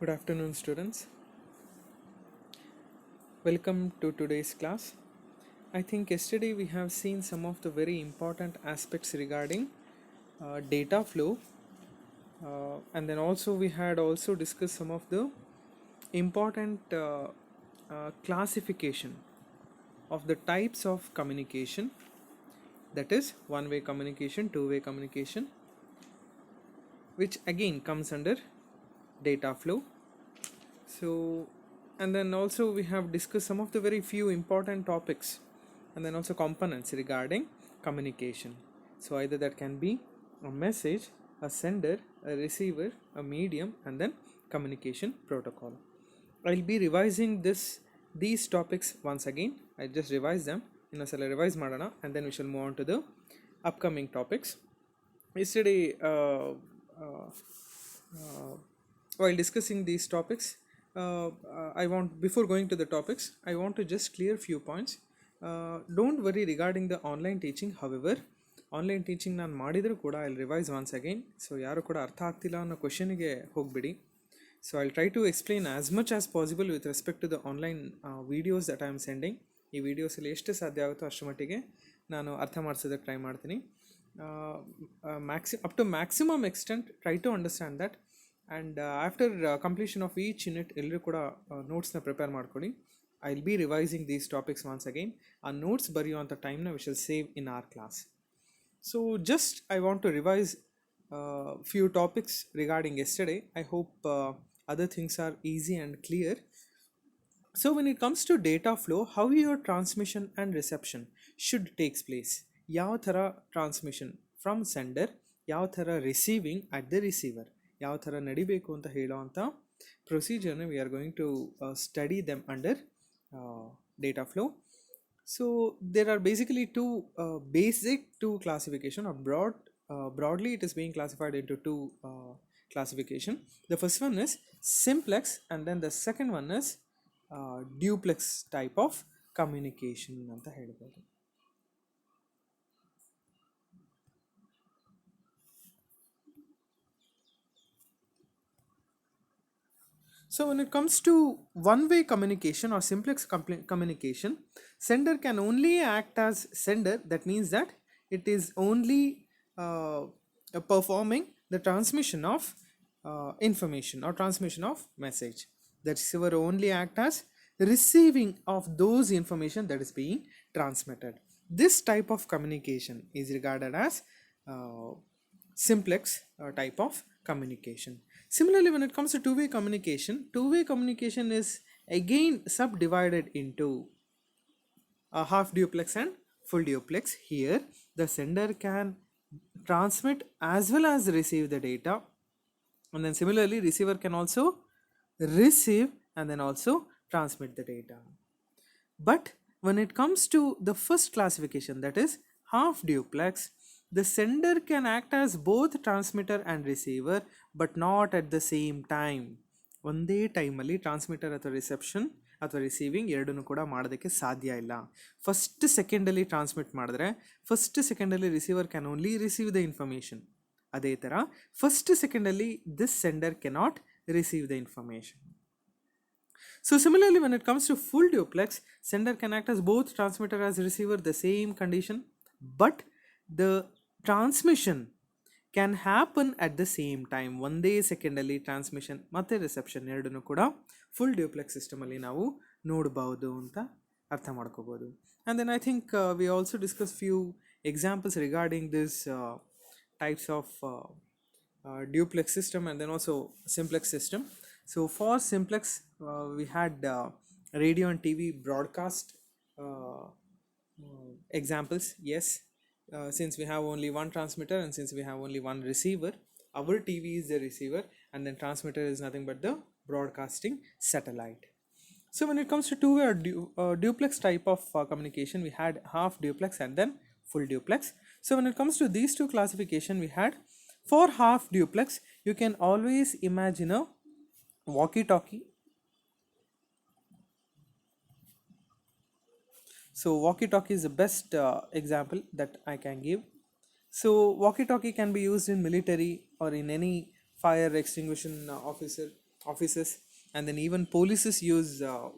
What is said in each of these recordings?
Good afternoon, students. Welcome to today's class. I think yesterday we have seen some of the very important aspects regarding data flow, and then also we had also discussed some of the important classification of the types of communication, that is one-way communication, two-way communication, which again comes under data flow. So, and then also we have discussed some of the very few important topics and then also components regarding communication. So either that can be a message, a sender, a receiver, a medium, and then communication protocol. I'll be revising these topics once again. I just revise them in a revise madana, and then we shall move on to the upcoming topics. Yesterday, while discussing these topics, I want, before going to the topics, I want to just clear few points. Don't worry regarding the online teaching. However, online teaching ನಾನು ಮಾಡಿದರೂ ಕೂಡ I revise once again. So ಯಾರು ಕೂಡ ಅರ್ಥ ಆಗ್ತಿಲ್ಲ ಅನ್ನೋ ಕ್ವಶನಿಗೆ ಹೋಗಬೇಡಿ. So I try to explain as much as possible with respect to the online videos that I am sending. ಈ ವಿಡಿಯೋಸಲ್ಲಿ ಎಷ್ಟು ಸಾಧ್ಯ ಆಗುತ್ತೋ ಅಷ್ಟು ಮಟ್ಟಿಗೆ ನಾನು ಅರ್ಥ ಮಾಡಿಸೋದಕ್ಕೆ ಟ್ರೈ ಮಾಡ್ತೀನಿ. Up to maximum extent, try to understand that, and after completion of each unit ಎಲ್ಲರೂ ಕೂಡ ನೋಟ್ಸ್ನ ಪ್ರಿಪೇರ್ ಮಾಡ್ಕೊಳ್ಳಿ. I will be revising these topics once again. ಆ ನೋಟ್ಸ್ ಬರೆಯುವಂಥ ಟೈಮ್ನ we shall save in our class. So just I want to revise few topics regarding yesterday. I hope other things are easy and clear. So when it comes to data flow, how your transmission and reception should takes place. ಯಾವ ಥರ transmission from sender, ಯಾವ ಥರ receiving at the receiver, ಯಾವ ಥರ ನಡಿಬೇಕು ಅಂತ ಹೇಳೋವಂಥ ಪ್ರೊಸೀಜರ್ನ we are going to study them under data flow. So there are basically two classification, or broadly it is being classified into two classification. The first one is simplex, and then the second one is duplex type of communication ಅಂತ ಹೇಳ್ಬೋದು. So when it comes to one-way communication or simplex communication, sender can only act as sender. That means that it is only performing the transmission of information or transmission of message. The receiver only act as receiving of those information that is being transmitted. This type of communication is regarded as simplex type of communication. Similarly, when it comes to two-way communication is again subdivided into a half duplex and full duplex. Here the sender can transmit as well as receive the data, and then similarly receiver can also receive and then also transmit the data. But when it comes to the first classification, that is half duplex, the sender can act as both transmitter and receiver, but not at the same time. ಒಂದೇ ಟೈಮಲ್ಲಿ transmitter ಅಥವಾ reception ಅಥವಾ receiving ಎರಡನ್ನೂ ಕೂಡ ಮಾಡೋದಕ್ಕೆ ಸಾಧ್ಯ ಇಲ್ಲ. First ಸೆಕೆಂಡಲ್ಲಿ ಟ್ರಾನ್ಸ್ಮಿಟ್ ಮಾಡಿದ್ರೆ ಫಸ್ಟ್ ಸೆಕೆಂಡಲ್ಲಿ receiver can only receive the information. ಅದೇ ಥರ ಫಸ್ಟ್ ಸೆಕೆಂಡಲ್ಲಿ this sender cannot receive the information. So similarly, when it comes to full duplex, sender can act as both transmitter as receiver, the same condition, but the transmission can happen at the same time. ಒಂದೇ ಸೆಕೆಂಡಲ್ಲಿ transmission ಮತ್ತು reception ಎರಡನ್ನೂ ಕೂಡ full duplex ಸಿಸ್ಟಮಲ್ಲಿ ನಾವು ನೋಡ್ಬೋದು ಅಂತ ಅರ್ಥ ಮಾಡ್ಕೋಬೋದು. And then I think we also discuss few examples regarding this types of duplex system and then also simplex system. So for simplex, we had radio and TV broadcast examples. Yes, since we have only one transmitter and since we have only one receiver, our TV is the receiver and then transmitter is nothing but the broadcasting satellite. So when it comes to two-way or duplex type of communication, we had half duplex and then full duplex. So when it comes to these two classification, we had, for half duplex, you can always imagine a walkie-talkie. So walkie-talkie is the best example that I can give. So walkie-talkie can be used in military or in any fire extinguishing officer offices, and then even polices use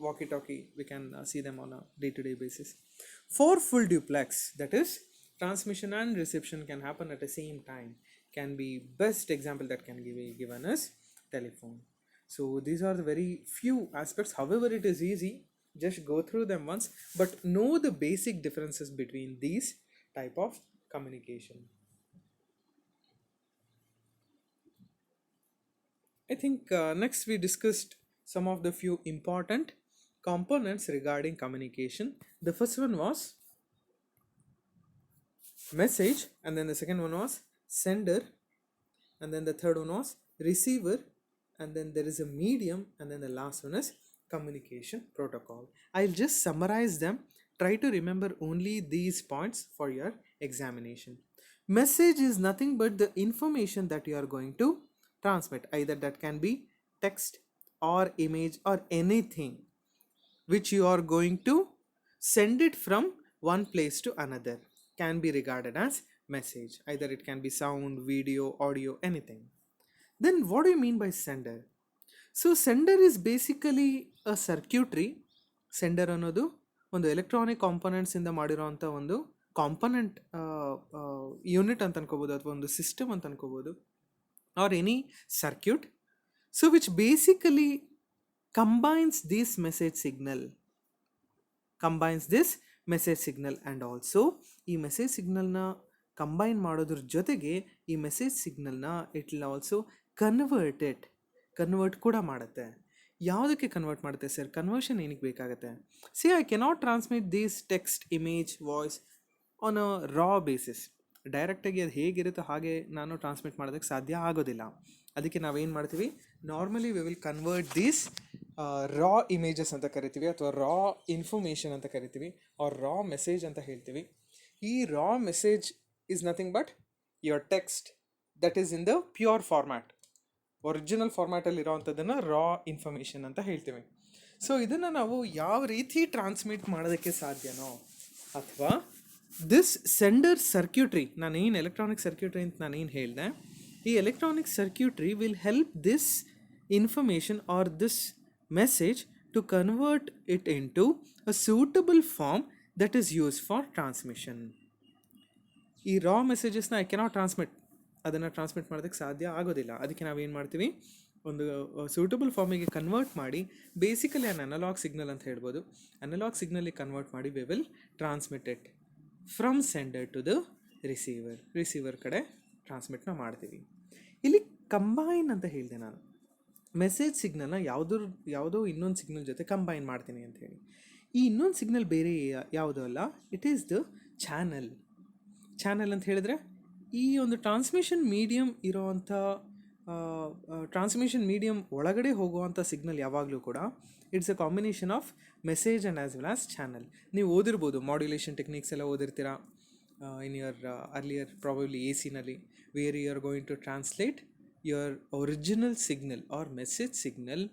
walkie talkie. We can see them on a day to day basis. For full duplex, that is transmission and reception can happen at the same time, can be best example that can be given as telephone. So these are the very few aspects. However, it is easy, just go through them once, but know the basic differences between these type of communication. I think next we discussed some of the few important components regarding communication. The first one was message, and then the second one was sender, and then the third one was receiver, and then there is a medium, and then the last one is communication protocol. I'll just summarize them. Try to remember only these points for your examination. Message is nothing but the information that you are going to transmit, either that can be text or image or anything which you are going to send it from one place to another can be regarded as message. Either it can be sound, video, audio, anything. Then what do you mean by sender? So sender is basically a circuitry. Sender ಅನ್ನೋದು ಒಂದು electronic components ಇಂದ ಮಾಡಿರೋಂಥ ಒಂದು component unit ಅಂತ ಅನ್ಕೋಬೋದು, ಅಥವಾ ಒಂದು system ಅಂತ ಅನ್ಕೋಬೋದು, or any circuit, so which basically combines this message signal and also ಈ ಮೆಸೇಜ್ ಸಿಗ್ನಲ್ನ ಕಂಬೈನ್ ಮಾಡೋದ್ರ ಜೊತೆಗೆ ಈ ಮೆಸೇಜ್ ಸಿಗ್ನಲ್ನ ಇಟ್ ವಿಲ್ ಆಲ್ಸೋ ಕನ್ವರ್ಟ್ ಕೂಡ ಮಾಡುತ್ತೆ. ಯಾವುದಕ್ಕೆ ಕನ್ವರ್ಟ್ ಮಾಡುತ್ತೆ ಸರ್? ಕನ್ವರ್ಷನ್ ಏನಕ್ಕೆ ಬೇಕಾಗುತ್ತೆ? See I cannot transmit these text, image, voice on a raw basis. ಡೈರೆಕ್ಟಾಗಿ ಅದು ಹೇಗಿರುತ್ತೋ ಹಾಗೆ ನಾನು ಟ್ರಾನ್ಸ್ಮಿಟ್ ಮಾಡೋದಕ್ಕೆ ಸಾಧ್ಯ ಆಗೋದಿಲ್ಲ. ಅದಕ್ಕೆ ನಾವೇನು ಮಾಡ್ತೀವಿ, normally we will convert these raw images ಅಂತ ಕರಿತೀವಿ, ಅಥವಾ ರಾ ಇನ್ಫಾರ್ಮೇಷನ್ ಅಂತ ಕರಿತೀವಿ, ಆರ್ ರಾ ಮೆಸೇಜ್ ಅಂತ ಹೇಳ್ತೀವಿ. ಈ raw message is nothing but your text that is in the pure format, original ಫಾರ್ಮ್ಯಾಟಲ್ಲಿ ಇರೋವಂಥದ್ದನ್ನು ರಾ ಇನ್ಫಾರ್ಮೇಷನ್ ಅಂತ ಹೇಳ್ತೀವಿ. ಸೊ ಇದನ್ನು ನಾವು ಯಾವ ರೀತಿ ಟ್ರಾನ್ಸ್ಮಿಟ್ ಮಾಡೋದಕ್ಕೆ ಸಾಧ್ಯನೋ, ಅಥವಾ ದಿಸ್ ಸೆಂಡರ್ ಸರ್ಕ್ಯೂಟ್ರಿ, ನಾನೇನು ಎಲೆಕ್ಟ್ರಾನಿಕ್ ಸರ್ಕ್ಯೂಟ್ರಿ ಅಂತ ನಾನೇನು ಹೇಳಿದೆ, ಈ electronic circuitry will help this information or this message to convert it into a suitable form that is use for transmission. ಈ ರಾ ಮೆಸೇಜಸ್ನ ಐ ಕೆನಾಟ್ ಟ್ರಾನ್ಸ್ಮಿಟ್, ಅದನ್ನು transmit ಮಾಡೋದಕ್ಕೆ ಸಾಧ್ಯ ಆಗೋದಿಲ್ಲ. ಅದಕ್ಕೆ ನಾವೇನು ಮಾಡ್ತೀವಿ, ಒಂದು ಸೂಟಬಲ್ ಫಾರ್ಮಿಗೆ ಕನ್ವರ್ಟ್ ಮಾಡಿ, ಬೇಸಿಕಲಿ ಆನ್ ಅನಲಾಗ್ ಸಿಗ್ನಲ್ ಅಂತ ಹೇಳ್ಬೋದು, ಅನಲಾಗ್ ಸಿಗ್ನಲಿಗೆ ಕನ್ವರ್ಟ್ ಮಾಡಿ we will transmit it from sender to the receiver ಕಡೆ ಟ್ರಾನ್ಸ್ಮಿಟ್ನ ಮಾಡ್ತೀವಿ. ಇಲ್ಲಿ ಕಂಬೈನ್ ಅಂತ ಹೇಳಿದೆ ನಾನು, ಮೆಸೇಜ್ ಸಿಗ್ನಲ್ನ ಯಾವುದೋ ಇನ್ನೊಂದು ಸಿಗ್ನಲ್ ಜೊತೆ ಕಂಬೈನ್ ಮಾಡ್ತೀನಿ ಅಂತ ಹೇಳಿ. ಈ ಇನ್ನೊಂದು ಸಿಗ್ನಲ್ ಬೇರೆ ಯಾವುದೂ ಅಲ್ಲ, ಇಟ್ ಈಸ್ ದ ಚಾನಲ್ ಅಂತ ಹೇಳಿದ್ರೆ ಈ ಒಂದು ಟ್ರಾನ್ಸ್ಮಿಷನ್ ಮೀಡಿಯಮ್ ಇರೋವಂಥ ಟ್ರಾನ್ಸ್ಮಿಷನ್ ಮೀಡಿಯಮ್ ಒಳಗಡೆ ಹೋಗುವಂಥ ಸಿಗ್ನಲ್ ಯಾವಾಗಲೂ ಕೂಡ it's a combination of message and as well as channel. ನೀವು ಓದಿರ್ಬೋದು, ಮಾಡ್ಯುಲೇಷನ್ ಟೆಕ್ನಿಕ್ಸ್ ಎಲ್ಲ ಓದಿರ್ತೀರಾ in your earlier probably AC where you are going to translate your original signal or message signal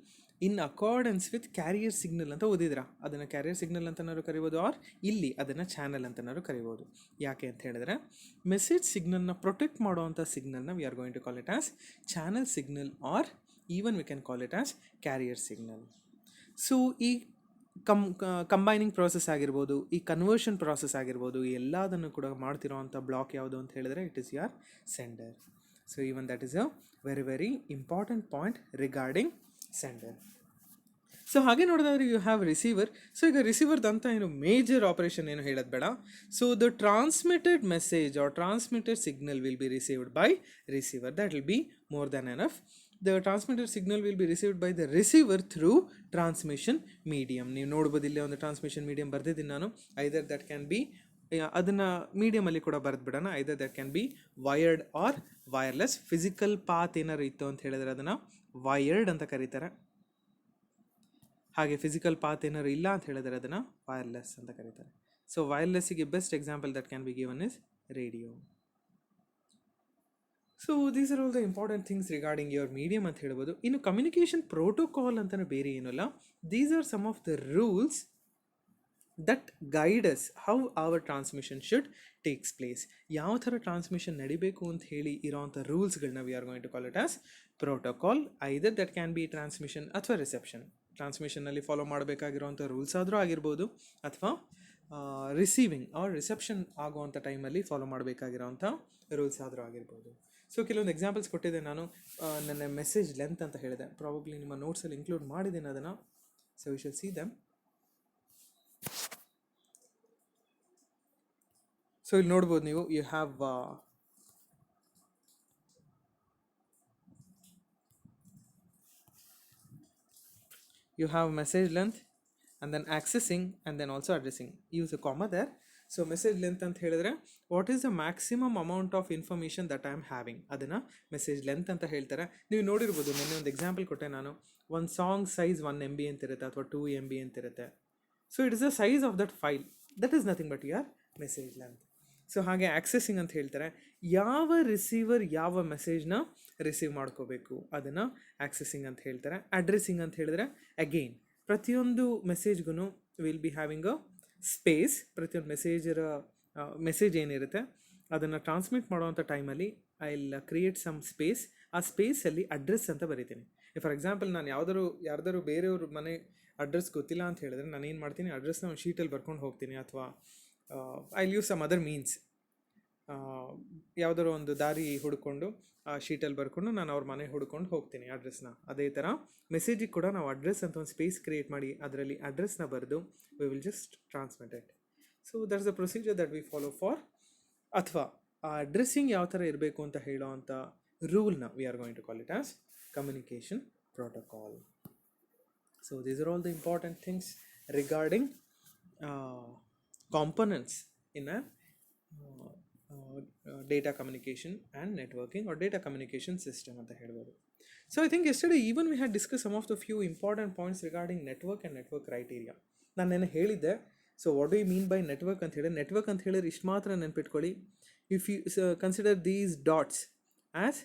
in accordance with carrier signal ಅಂತ ಓದಿದ್ರಾ. ಅದನ್ನು carrier signal ಅಂತನಾದ್ರು ಕರಿಬೋದು, R ಇಲ್ಲಿ ಅದನ್ನು ಚಾನಲ್ ಅಂತನಾದ್ರು ಕರಿಬೋದು. ಯಾಕೆ ಅಂತ ಹೇಳಿದ್ರೆ ಮೆಸೇಜ್ ಸಿಗ್ನಲ್ನ ಪ್ರೊಟೆಕ್ಟ್ ಮಾಡುವಂಥ ಸಿಗ್ನಲ್ನ we are going to call it as channel signal, or even we can call it as carrier signal. So ಈ ಕಂಬೈನಿಂಗ್ ಪ್ರಾಸೆಸ್ ಆಗಿರ್ಬೋದು, ಈ ಕನ್ವರ್ಷನ್ ಪ್ರಾಸೆಸ್ ಆಗಿರ್ಬೋದು, ಎಲ್ಲದನ್ನು ಕೂಡ ಮಾಡ್ತಿರೋ ಅಂಥ ಬ್ಲಾಕ್ ಯಾವುದು ಅಂತ ಹೇಳಿದ್ರೆ it is your sender. So even that is a very very important point regarding sender. So ಹಾಗೆ ನೋಡಿದ್ರೆ ಯು ಹ್ಯಾವ್ ರಿಸೀವರ್. ಸೊ ಈಗ ರಿಸೀವರ್ದಂತ ಏನು ಮೇಜರ್ ಆಪರೇಷನ್ ಏನು ಹೇಳೋದು ಬೇಡ. So the transmitted message or transmitted signal will be received by receiver. That will be more than enough. The transmitted signal will be received by the receiver through transmission medium. ನೀವು ನೋಡ್ಬೋದು ಇಲ್ಲೇ ಒಂದು transmission medium ಬರ್ದಿದ್ದೀನಿ ನಾನು. ಐದರ್ that can B, ಅದನ್ನು ಮೀಡಿಯಮಲ್ಲಿ ಕೂಡ ಬರೆದ್ಬಿಡೋಣ, either that can be wired or wireless. Physical path ಏನಾರು ಇತ್ತು ಅಂತ ಹೇಳಿದ್ರೆ ಅದನ್ನು ವಯರ್ಡ್ ಅಂತ ಕರೀತಾರೆ. ಹಾಗೆ ಫಿಸಿಕಲ್ ಪಾತ್ ಏನಾರು ಇಲ್ಲ ಅಂತ ಹೇಳಿದ್ರೆ ಅದನ್ನು ವೈರ್ಲೆಸ್ ಅಂತ ಕರೀತಾರೆ. ಸೊ ವೈರ್ಲೆಸ್ಸಿಗೆ best example that can be given is radio. So these are all the important things regarding your medium ಅಂತ ಹೇಳ್ಬೋದು. ಇನ್ನು ಕಮ್ಯುನಿಕೇಷನ್ ಪ್ರೋಟೋಕಾಲ್ ಅಂತಲೇ ಬೇರೆ ಏನಲ್ಲ. These are some of the rules that guide us how our transmission should takes place. ಯಾವ ಥರ ಟ್ರಾನ್ಸ್ಮಿಷನ್ ನಡಿಬೇಕು ಅಂತ ಹೇಳಿ ಇರೋವಂಥ ರೂಲ್ಸ್ಗಳನ್ನ we are going to call it as protocol. Either that can be transmission ಅಥವಾ ರಿಸೆಪ್ಷನ್. ಟ್ರಾನ್ಸ್ಮಿಷನ್ನಲ್ಲಿ ಫಾಲೋ ಮಾಡಬೇಕಾಗಿರೋವಂಥ ರೂಲ್ಸ್ ಆದರೂ ಆಗಿರ್ಬೋದು, ಅಥವಾ ರಿಸೀವಿಂಗ್ ಆರ್ ರಿಸೆಪ್ಷನ್ ಆಗುವಂಥ ಟೈಮಲ್ಲಿ ಫಾಲೋ ಮಾಡಬೇಕಾಗಿರೋವಂಥ ರೂಲ್ಸ್ ಆದರೂ ಆಗಿರ್ಬೋದು. ಸೊ ಕೆಲವೊಂದು ಎಕ್ಸಾಂಪಲ್ಸ್ ಕೊಟ್ಟಿದ್ದೆ ನಾನು. ನನ್ನ ಮೆಸೇಜ್ ಲೆಂತ್ ಅಂತ ಹೇಳಿದೆ, ಪ್ರಾಬಬ್ಲಿ ನಿಮ್ಮ ನೋಟ್ಸಲ್ಲಿ ಇನ್ಕ್ಲೂಡ್ ಮಾಡಿದ್ದೀನಿ ಅದನ್ನು. So we shall see them. So ಇಲ್ಲಿ ನೋಡ್ಬೋದು ನೀವು, you have message length and then accessing and then also addressing. Use a comma there. So message length ಅಂತ ಹೇಳಿದ್ರೆ what is the maximum amount of information that I am having, ಅದನ್ನು message length ಅಂತ ಹೇಳ್ತಾರೆ. ನೀವು ನೋಡಿರ್ಬೋದು, ನೆನ್ನೆ ಒಂದು example ಕೊಟ್ಟೆ ನಾನು. ಒಂದು ಸಾಂಗ್ ಸೈಜ್ 1 MB ಅಂತ ಇರುತ್ತೆ ಅಥವಾ 2 MB ಅಂತ ಇರುತ್ತೆ. So it is the size of that file, that is nothing but your message length. So ಹಾಗೆ ಆಕ್ಸೆಸಿಂಗ್ ಅಂತ ಹೇಳ್ತಾರೆ, ಯಾವ ರಿಸೀವರ್ ಯಾವ ಮೆಸೇಜ್ನ ರಿಸೀವ್ ಮಾಡ್ಕೋಬೇಕು ಅದನ್ನು ಆಕ್ಸೆಸಿಂಗ್ ಅಂತ ಹೇಳ್ತಾರೆ. ಅಡ್ರೆಸ್ಸಿಂಗ್ ಅಂತ ಹೇಳಿದ್ರೆ ಅಗೈನ್ ಪ್ರತಿಯೊಂದು ಮೆಸೇಜ್ಗೂ will be having a space. ಪ್ರತಿಯೊಂದು ಮೆಸೇಜ್ ಏನಿರುತ್ತೆ ಅದನ್ನು ಟ್ರಾನ್ಸ್ಮಿಟ್ ಮಾಡೋವಂಥ ಟೈಮಲ್ಲಿ I will create some space. ಆ ಸ್ಪೇಸಲ್ಲಿ ಅಡ್ರೆಸ್ ಅಂತ ಬರಿತೀನಿ. ಫಾರ್ ಎಕ್ಸಾಂಪಲ್, ನಾನು ಯಾರ್ದಾರು ಬೇರೆಯವ್ರ ಮನೆ ಅಡ್ರೆಸ್ ಗೊತ್ತಿಲ್ಲ ಅಂತ ಹೇಳಿದ್ರೆ ನಾನು ಏನು ಮಾಡ್ತೀನಿ, ಅಡ್ರೆಸ್ನ ಒಂದು ಶೀಟಲ್ಲಿ ಬರ್ಕೊಂಡು ಹೋಗ್ತೀನಿ, ಅಥವಾ I use some other means. ಯಾವುದಾದ್ರು ಒಂದು ದಾರಿ ಹುಡ್ಕೊಂಡು ಆ ಶೀಟಲ್ಲಿ ಬರ್ಕೊಂಡು ನಾನು ಅವ್ರ ಮನೆ ಹುಡ್ಕೊಂಡು ಹೋಗ್ತೀನಿ ಅಡ್ರೆಸ್ನ. ಅದೇ ಥರ ಮೆಸೇಜಿಗೆ ಕೂಡ ನಾವು ಅಡ್ರೆಸ್ ಅಂತ ಒಂದು ಸ್ಪೇಸ್ ಕ್ರಿಯೇಟ್ ಮಾಡಿ ಅದರಲ್ಲಿ ಅಡ್ರೆಸ್ನ ಬರೆದು we will just transmit it. So that's the procedure that we follow for. ಅಥವಾ ಆ ಅಡ್ರೆಸ್ಸಿಂಗ್ ಯಾವ ಥರ ಇರಬೇಕು ಅಂತ ಹೇಳೋ ಅಂಥ ರೂಲ್ನ we are going to call it as communication protocol. So these are all the important things regarding components in a data communication and networking or data communication system ಅಂತ ಹೇಳ್ಬೋದು. So I think yesterday even we had discussed some of the few important points regarding network and network criteria. ನಾನು ನೆನ್ನೆ ಹೇಳಿದ್ದೆ. So what do you mean by network ಅಂತ ಹೇಳಿ, network ಅಂತ ಹೇಳಿದ್ರೆ ಇಷ್ಟು ಮಾತ್ರ ನೆನ್ಪಿಟ್ಕೊಳ್ಳಿ. If you consider these dots as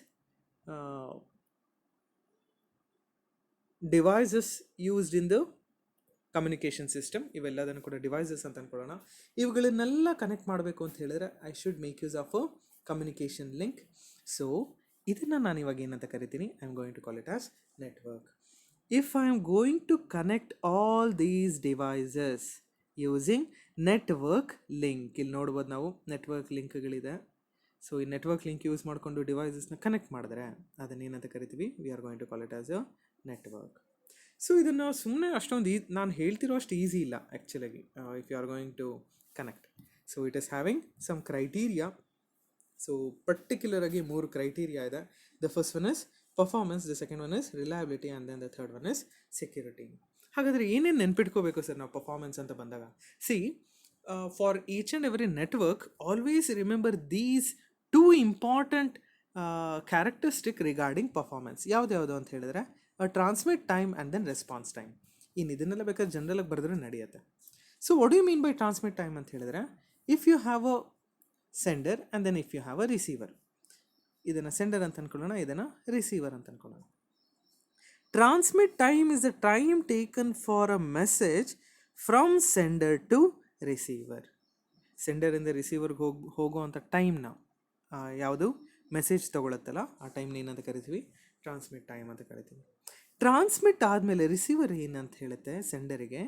devices used in the communication system. ಇವೆಲ್ಲದನ್ನು ಕೂಡ ಡಿವೈಸಸ್ ಅಂತ ಅಂದ್ಕೊಳ್ಳೋಣ. ಇವುಗಳನ್ನೆಲ್ಲ ಕನೆಕ್ಟ್ ಮಾಡಬೇಕು ಅಂತ ಹೇಳಿದ್ರೆ I should make use of a communication link. So ಇದನ್ನು ನಾನು ಇವಾಗ ಏನಂತ ಕರಿತೀನಿ, I am going to call it as network. If I am going to connect all these devices using network link, ಇಲ್ಲಿ ನೋಡ್ಬೋದು ನಾವು ನೆಟ್ವರ್ಕ್ ಲಿಂಕ್ಗಳಿದೆ. ಸೊ ಈ ನೆಟ್ವರ್ಕ್ ಲಿಂಕ್ ಯೂಸ್ ಮಾಡಿಕೊಂಡು ಡಿವೈಸಸ್ನ ಕನೆಕ್ಟ್ ಮಾಡಿದ್ರೆ ಅದನ್ನೇನಂತ ಕರಿತೀವಿ, we are going to call it as a network. So ಇದನ್ನು ಸುಮ್ಮನೆ ಅಷ್ಟೊಂದು ನಾನು ಹೇಳ್ತಿರೋ ಅಷ್ಟು ಈಸಿ ಇಲ್ಲ ಆ್ಯಕ್ಚುಲಾಗಿ, if you are going to connect. So it is having some criteria. So ಪರ್ಟಿಕ್ಯುಲರಾಗಿ 3 ಕ್ರೈಟೀರಿಯಾ ಇದೆ. The first one is performance, the second one is reliability and then the third one is security. ಹಾಗಾದರೆ ಏನೇನು ನೆನ್ಪಿಟ್ಕೋಬೇಕು sir ನಾವು performance ಅಂತ ಬಂದಾಗ? See, for each and every network always remember these 2 important characteristic regarding performance. ಯಾವ್ದು ಅಂತ ಹೇಳಿದ್ರೆ transmit time and then response time. ಇನ್ನು ಇದನ್ನೆಲ್ಲ ಬೇಕಾದ್ರೆ ಜನರಲಾಗಿ ಬರೆದ್ರೆ ನಡೆಯುತ್ತೆ. So what you mean by transmit time ಅಂತ ಹೇಳಿದ್ರೆ, if you have a sender and then if you have a receiver, ಇದನ್ನು ಸೆಂಡರ್ ಅಂತ ಅಂದ್ಕೊಳ್ಳೋಣ, ಇದನ್ನು ರಿಸೀವರ್ ಅಂತ ಅಂದ್ಕೊಳ್ಳೋಣ. Transmit time is the time taken for a message from sender to receiver. ಸೆಂಡರಿಂದ ರಿಸೀವರ್ಗೆ ಹೋಗುವಂಥ ಟೈಮ್ನ ಯಾವುದು ಮೆಸೇಜ್ ತೊಗೊಳತ್ತಲ್ಲ ಆ ಟೈಮ್ನ ಏನಂತ ಕರಿತೀವಿ, ಟ್ರಾನ್ಸ್ಮಿಟ್ ಟೈಮ್ ಅಂತ ಕರಿತೀವಿ. ಟ್ರಾನ್ಸ್ಮಿಟ್ ಆದಮೇಲೆ ರಿಸೀವರ್ ಏನಂತ ಹೇಳುತ್ತೆ ಸೆಂಡರಿಗೆ,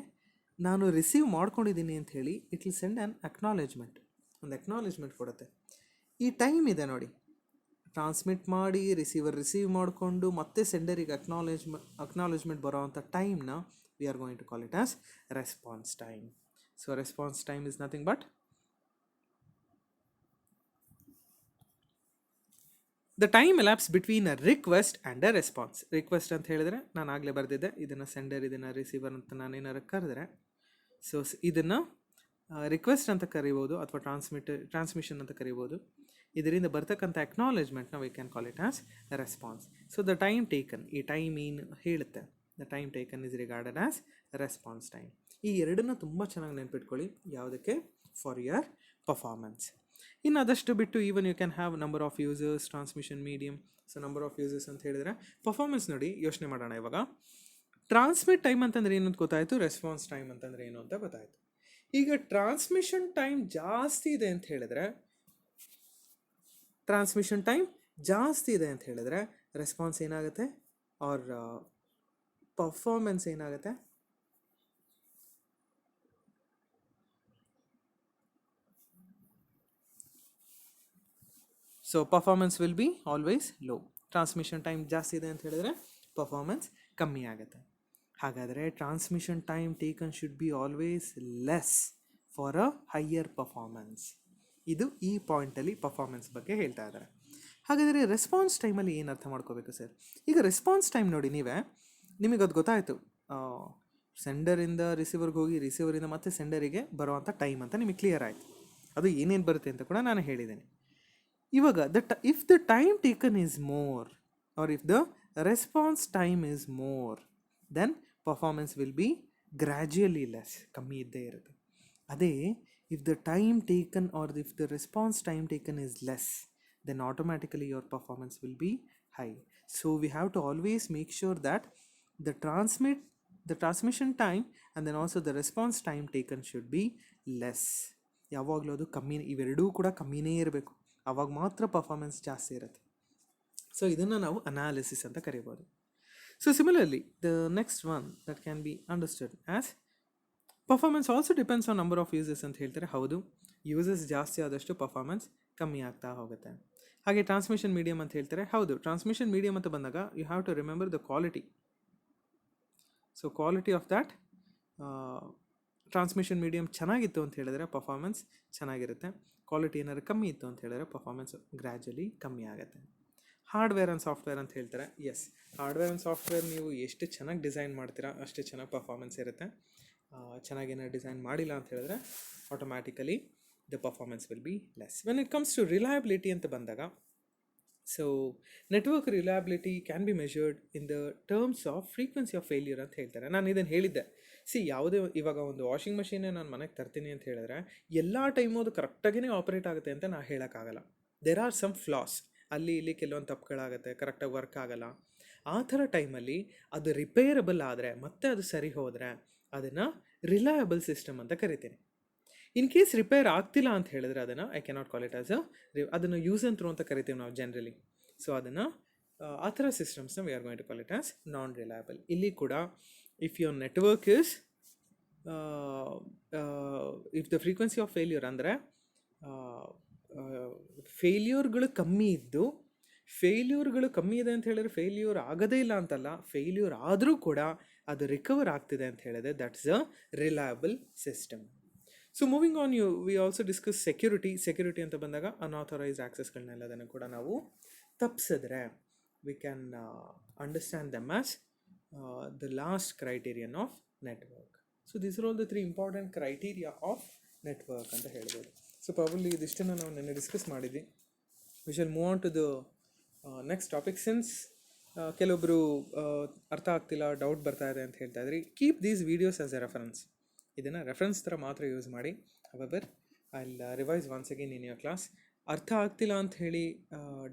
ನಾನು ರಿಸೀವ್ ಮಾಡ್ಕೊಂಡಿದ್ದೀನಿ ಅಂತ ಹೇಳಿ it will send an acknowledgement, ಒಂದು ಅಕ್ನಾಲೇಜ್ಮೆಂಟ್ ಕೊಡುತ್ತೆ. ಈ ಟೈಮ್ ಇದೆ ನೋಡಿ, ಟ್ರಾನ್ಸ್ಮಿಟ್ ಮಾಡಿ ರಿಸೀವರ್ ರಿಸೀವ್ ಮಾಡಿಕೊಂಡು ಮತ್ತೆ ಸೆಂಡರಿಗೆ ಅಕ್ನಾಲೇಜ್ಮೆಂಟ್ ಬರೋವಂಥ ಟೈಮ್ನ we are going to call it as response time. So response time is nothing but the time elapse between a request and a response. Request ಅಂತ ಹೇಳಿದ್ರೆ ನಾನು ಆಗಲೇ ಬರೆದಿದ್ದೆ, ಇದನ್ನು ಸೆಂಡರ್ ಇದನ್ನು ರಿಸೀವರ್ ಅಂತ ನಾನೇನಾರು ಕರೆದ್ರೆ, ಸೊ ಇದನ್ನು ರಿಕ್ವೆಸ್ಟ್ ಅಂತ ಕರಿಬೋದು ಅಥವಾ ಟ್ರಾನ್ಸ್ಮಿಷನ್ ಅಂತ ಕರಿಬೋದು. ಇದರಿಂದ ಬರ್ತಕ್ಕಂಥ ಅಕ್ನಾಲೇಜ್ಮೆಂಟ್ನ we can call it as response. So the time taken, ಈ ಟೈಮ್ ಏನು ಹೇಳುತ್ತೆ, the time taken is regarded as response time. ಈ ಎರಡನ್ನ ತುಂಬ ಚೆನ್ನಾಗಿ ನೆನ್ಪಿಟ್ಕೊಳ್ಳಿ. ಯಾವುದಕ್ಕೆ? For your performance. ಇನ್ನು ಅದಷ್ಟು ಬಿಟ್ಟು even you can have number of users, transmission medium. So number of users ಅಂತ ಹೇಳಿದ್ರೆ ಪರ್ಫಾರ್ಮೆನ್ಸ್ ನೋಡಿ, ಯೋಚನೆ ಮಾಡೋಣ ಇವಾಗ. ಟ್ರಾನ್ಸ್ಮಿಟ್ ಟೈಮ್ ಅಂತಂದರೆ ಏನು ಅಂತ ಗೊತ್ತಾಯಿತು, ರೆಸ್ಪಾನ್ಸ್ ಟೈಮ್ ಅಂತಂದರೆ ಏನು ಅಂತ ಗೊತ್ತಾಯಿತು. ಈಗ ಟ್ರಾನ್ಸ್ಮಿಷನ್ ಟೈಮ್ ಜಾಸ್ತಿ ಇದೆ ಅಂತ ಹೇಳಿದ್ರೆ ರೆಸ್ಪಾನ್ಸ್ ಏನಾಗುತ್ತೆ ಆರ್ ಪರ್ಫಾರ್ಮೆನ್ಸ್ ಏನಾಗುತ್ತೆ? So performance will B always low. Transmission time ಜಾಸ್ತಿ ಇದೆ ಅಂತ ಹೇಳಿದ್ರೆ ಪರ್ಫಾರ್ಮೆನ್ಸ್ ಕಮ್ಮಿ ಆಗುತ್ತೆ. ಹಾಗಾದರೆ transmission time taken should be always less for a higher performance. ಇದು ಈ ಪಾಯಿಂಟಲ್ಲಿ ಪರ್ಫಾರ್ಮೆನ್ಸ್ ಬಗ್ಗೆ ಹೇಳ್ತಾ ಇದ್ದಾರೆ. ಹಾಗಾದರೆ ರೆಸ್ಪಾನ್ಸ್ ಟೈಮಲ್ಲಿ ಏನು ಅರ್ಥ ಮಾಡ್ಕೋಬೇಕು ಸರ್? ಈಗ ರೆಸ್ಪಾನ್ಸ್ ಟೈಮ್ ನೋಡಿ, ನಿಮಗೆ ಅದು ಗೊತ್ತಾಯಿತು, ಸೆಂಡರಿಂದ ರಿಸೀವರ್ಗೆ ಹೋಗಿ ರಿಸೀವರಿಂದ ಮತ್ತೆ ಸೆಂಡರಿಗೆ ಬರುವಂಥ ಟೈಮ್ ಅಂತ ನಿಮಗೆ ಕ್ಲಿಯರ್ ಆಯಿತು. ಅದು ಏನೇನು ಬರುತ್ತೆ ಅಂತ ಕೂಡ ನಾನು ಹೇಳಿದ್ದೇನೆ. ಇವಾಗ if the time taken is more or if the response time is more, then performance will be gradually less, ಕಮ್ಮಿ ಇದ್ದೇ ಇರುತ್ತೆ. ಅದೇ if the time taken or if the response time taken is less, then automatically your performance will be high. So we have to always make sure that the transmission time and then also the response time taken should be less. ಯಾವಾಗಲೂ ಅದು ಕಮ್ಮಿ, ಇವೆರಡೂ ಕೂಡ ಕಮ್ಮಿನೇ ಇರಬೇಕು, ಆವಾಗ ಮಾತ್ರ performance ಜಾಸ್ತಿ ಇರುತ್ತೆ. ಸೊ ಇದನ್ನು ನಾವು ಅನಾಲಿಸಿಸ್ ಅಂತ ಕರಿಬೋದು. So similarly the next one that can be understood as performance also depends on number of users ಅಂತ ಹೇಳ್ತಾರೆ. ಹೌದು, ಯೂಸರ್ಸ್ ಜಾಸ್ತಿ ಆದಷ್ಟು ಪರ್ಫಾರ್ಮೆನ್ಸ್ ಕಮ್ಮಿ ಆಗ್ತಾ ಹೋಗುತ್ತೆ. ಹಾಗೆ ಟ್ರಾನ್ಸ್ಮಿಷನ್ ಮೀಡಿಯಮ್ ಅಂತ ಹೇಳ್ತಾರೆ. ಹೌದು, ಟ್ರಾನ್ಸ್ಮಿಷನ್ ಮೀಡಿಯಮ್ ಅಂತ ಬಂದಾಗ you have to remember the quality. So quality of that transmission medium ಚೆನ್ನಾಗಿತ್ತು ಅಂತ ಹೇಳಿದ್ರೆ ಪರ್ಫಾರ್ಮೆನ್ಸ್ ಚೆನ್ನಾಗಿರುತ್ತೆ. ಕ್ವಾಲಿಟಿ ಏನಾದ್ರು ಕಮ್ಮಿ ಇತ್ತು ಅಂತ ಹೇಳಿದ್ರೆ ಪರ್ಫಾರ್ಮೆನ್ಸ್ ಗ್ರ್ಯಾಜುಲಿ ಕಮ್ಮಿ ಆಗುತ್ತೆ. ಹಾರ್ಡ್ವೇರ್ ಆ್ಯಂಡ್ ಸಾಫ್ಟ್ವೇರ್ ಅಂತ ಹೇಳ್ತಾರೆ. ಎಸ್, ಹಾರ್ಡ್ವೇರ್ ಆ್ಯಂಡ್ ಸಾಫ್ಟ್ವೇರ್ ನೀವು ಎಷ್ಟು ಚೆನ್ನಾಗಿ ಡಿಸೈನ್ ಮಾಡ್ತೀರಾ ಅಷ್ಟೇ ಚೆನ್ನಾಗಿ ಪರ್ಫಾರ್ಮೆನ್ಸ್ ಇರುತ್ತೆ. ಚೆನ್ನಾಗಿ ಏನಾದ್ರು ಡಿಸೈನ್ ಮಾಡಿಲ್ಲ ಅಂತ ಹೇಳಿದ್ರೆ automatically the performance will be less. When it comes to reliability ಅಂತ ಬಂದಾಗ, so network reliability can be measured in the terms of frequency of failure ಅಂತ ಹೇಳ್ತಾರೆ. ನಾನು ಇದನ್ನು ಹೇಳಿದ್ದೆ. ಯಾವುದೇ ಇವಾಗ ಒಂದು ವಾಷಿಂಗ್ ಮಷೀನೇ ನಾನು ಮನೆಗೆ ತರ್ತೀನಿ ಅಂತ ಹೇಳಿದ್ರೆ ಎಲ್ಲ ಟೈಮು ಅದು ಕರೆಕ್ಟಾಗಿಯೇ ಆಪ್ರೇಟ್ ಆಗುತ್ತೆ ಅಂತ ನಾನು ಹೇಳೋಕ್ಕಾಗಲ್ಲ. ದೇರ್ ಆರ್ ಸಮ್ ಫ್ಲಾಸ್, ಅಲ್ಲಿ ಇಲ್ಲಿ ಕೆಲವೊಂದು ತಪ್ಪುಗಳಾಗುತ್ತೆ, ಕರೆಕ್ಟಾಗಿ ವರ್ಕ್ ಆಗಲ್ಲ. ಆ ಥರ ಟೈಮಲ್ಲಿ ಅದು ರಿಪೇರಬಲ್ ಆದರೆ ಮತ್ತೆ ಅದು ಸರಿ ಹೋದರೆ ಅದನ್ನು ರಿಲಯಬಲ್ ಸಿಸ್ಟಮ್ ಅಂತ ಕರಿತೀನಿ. ಇನ್ ಕೇಸ್ ರಿಪೇರ್ ಆಗ್ತಿಲ್ಲ ಅಂತ ಹೇಳಿದ್ರೆ ಅದನ್ನು I cannot call it as ಅದನ್ನು ಯೂಸ್ ಆ್ಯಂಡ್ ಥ್ರೋ ಅಂತ ಕರಿತೀವಿ ನಾವು ಜನರಲಿ. ಸೊ ಅದನ್ನು ಆ ಥರ ಸಿಸ್ಟಮ್ಸ್ನ we are going to call it as non reliable. ಇಲ್ಲಿ ಕೂಡ if your network is if the frequency of failure ಅಂದರೆ ಫೇಲ್ಯೂರ್ಗಳು ಕಮ್ಮಿ ಇದ್ದು, ಫೇಲ್ಯೂರ್ಗಳು ಕಮ್ಮಿ ಇದೆ ಅಂತ ಹೇಳಿದ್ರೆ ಫೇಲ್ಯೂರ್ ಆಗೋದೇ ಇಲ್ಲ ಅಂತಲ್ಲ, ಫೇಲ್ಯೂರ್ ಆದರೂ ಕೂಡ ಅದು ರಿಕವರ್ ಆಗ್ತಿದೆ ಅಂತ ಹೇಳಿದ್ರೆ that's a reliable system. So moving on, we also discuss security ಅಂತ ಬಂದಾಗ ಅನ್ಆಥರೈಸ್ಡ್ ಆಕ್ಸೆಸ್ಗಳನ್ನೆಲ್ಲದನ್ನು ಕೂಡ ನಾವು ತಪ್ಪಿಸಿದ್ರೆ we can understand them as the last criterion of network. So these are all the 3 important criteria of network ಅಂತ ಹೇಳ್ಬೋದು. So probably ಇದಿಷ್ಟನ್ನು ನಾವು ನೆನ್ನೆ ಡಿಸ್ಕಸ್ ಮಾಡಿದ್ವಿ. We shall move on to the next topic. Since ಕೆಲವೊಬ್ಬರು ಅರ್ಥ ಆಗ್ತಿಲ್ಲ, doubt ಬರ್ತಾ ಇದೆ ಅಂತ ಹೇಳ್ತಾ ಇದ್ರಿ, keep these videos as A reference. ಇದನ್ನು ರೆಫರೆನ್ಸ್ ಥರ ಮಾತ್ರ ಯೂಸ್ ಮಾಡಿ. However I will revise once again in your class. ಅರ್ಥ ಆಗ್ತಿಲ್ಲ ಅಂತ ಹೇಳಿ